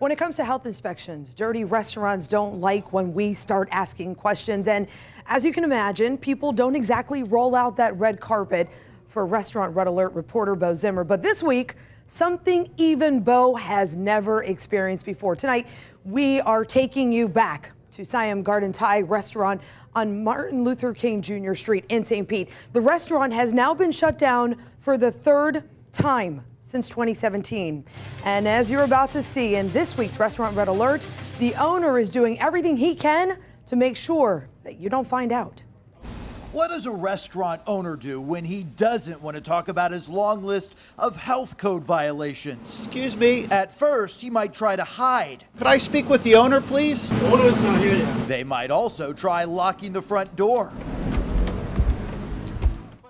When it comes to health inspections, dirty restaurants don't like when we start asking questions. And as you can imagine, people don't exactly roll out that red carpet for Restaurant Red Alert reporter Bo Zimmer. But this week, something even Bo has never experienced before. Tonight, we are taking you back to Siam Garden Thai restaurant on Martin Luther King Jr. Street in St. Pete. The restaurant has now been shut down for the third time since 2017. And as you're about to see in this week's Restaurant Red Alert, the owner is doing everything he can to make sure that you don't find out. What does a restaurant owner do when he doesn't want to talk about his long list of health code violations? Excuse me. At first, he might try to hide. Could I speak with the owner, please? The owner is not here yet. They might also try locking the front door.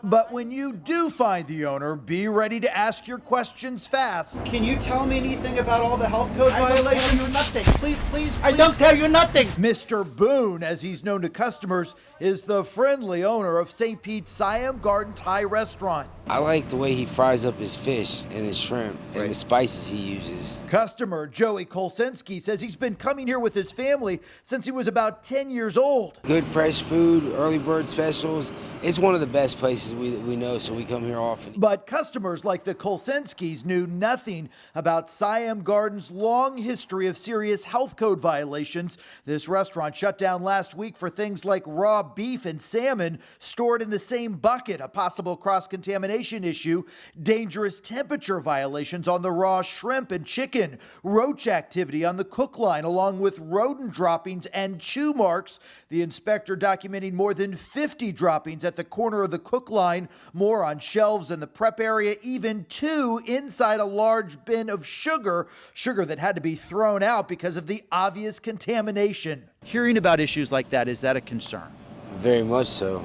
But when you do find the owner, be ready to ask your questions fast. Can you tell me anything about all the health code violations? I don't tell you nothing. Please. I don't tell you nothing. Mr. Boone, as he's known to customers, is the friendly owner of St. Pete's Siam Garden Thai restaurant. I like the way he fries up his fish and his shrimp and the spices he uses. Customer Joey Kolsinski says he's been coming here with his family since he was about 10 years old. Good fresh food, early bird specials. It's one of the best places we know, so we come here often. But customers like the Kolsinskis knew nothing about Siam Garden's long history of serious health code violations. This restaurant shut down last week for things like raw beef and salmon stored in the same bucket, a possible cross-contamination issue, dangerous temperature violations on the raw shrimp and chicken, roach activity on the cook line, along with rodent droppings and chew marks. The inspector documenting more than 50 droppings at the corner of the cook line, more on shelves in the prep area, even 2 inside a large bin of sugar that had to be thrown out because of the obvious contamination. Hearing about issues like that, is that a concern? Very much so.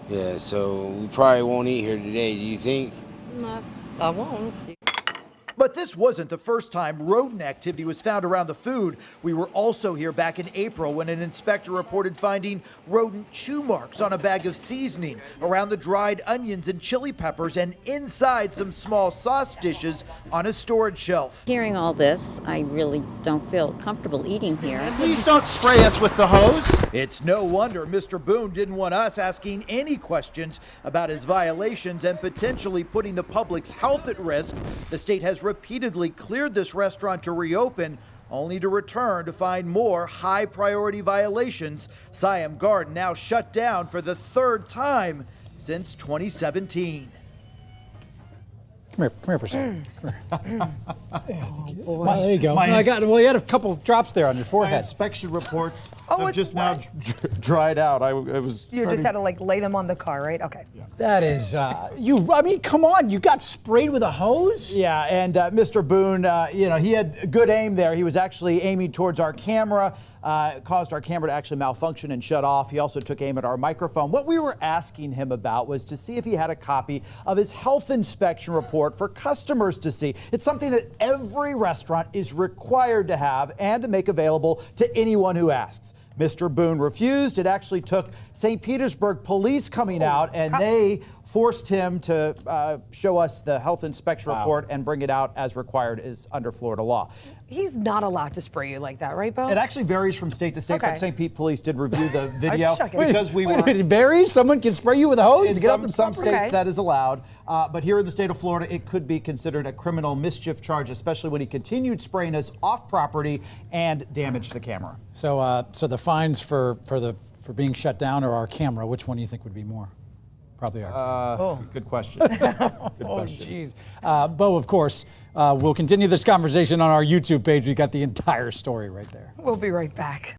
Yeah, so we probably won't eat here today, do you think? No, I won't. But this wasn't the first time rodent activity was found around the food. We were also here back in April when an inspector reported finding rodent chew marks on a bag of seasoning, around the dried onions and chili peppers, and inside some small sauce dishes on a storage shelf. Hearing all this, I really don't feel comfortable eating here. Please don't spray us with the hose. It's no wonder Mr. Boone didn't want us asking any questions about his violations and potentially putting the public's health at risk. The state has repeatedly cleared this restaurant to reopen, only to return to find more high priority violations. Siam Garden now shut down for the third time since 2017. Come here for a second. Come here. Oh, boy. Well, there you go. Well, you had a couple drops there on your My forehead. inspection reports Oh, have it's just now dried out. You just had to lay them on the car, right? Okay. That is, I mean, come on, you got sprayed with a hose? Yeah, and Mr. Boone, he had good aim there. He was actually aiming towards our camera, caused our camera to actually malfunction and shut off. He also took aim at our microphone. What we were asking him about was to see if he had a copy of his health inspection report for customers to see. It's something that every restaurant is required to have and to make available to anyone who asks. Mr. Boone refused. It actually took St. Petersburg police coming out, and they forced him to show us the health inspection report and bring it out as required is under Florida law. He's not allowed to spray you like that, right, Bo? It actually varies from state to state, Okay. but St. Pete police did review the video checking. because we were. It varies? Someone can spray you with a hose In to get out the some states Okay. that is allowed, but here in the state of Florida, it could be considered a criminal mischief charge, especially when he continued spraying us off property and damaged the camera. So, so the fines for being shut down or our camera, which one do you think would be more? Probably our. Good question. Oh, jeez. Bo, of course, we'll continue this conversation on our YouTube page. We got the entire story right there. We'll be right back.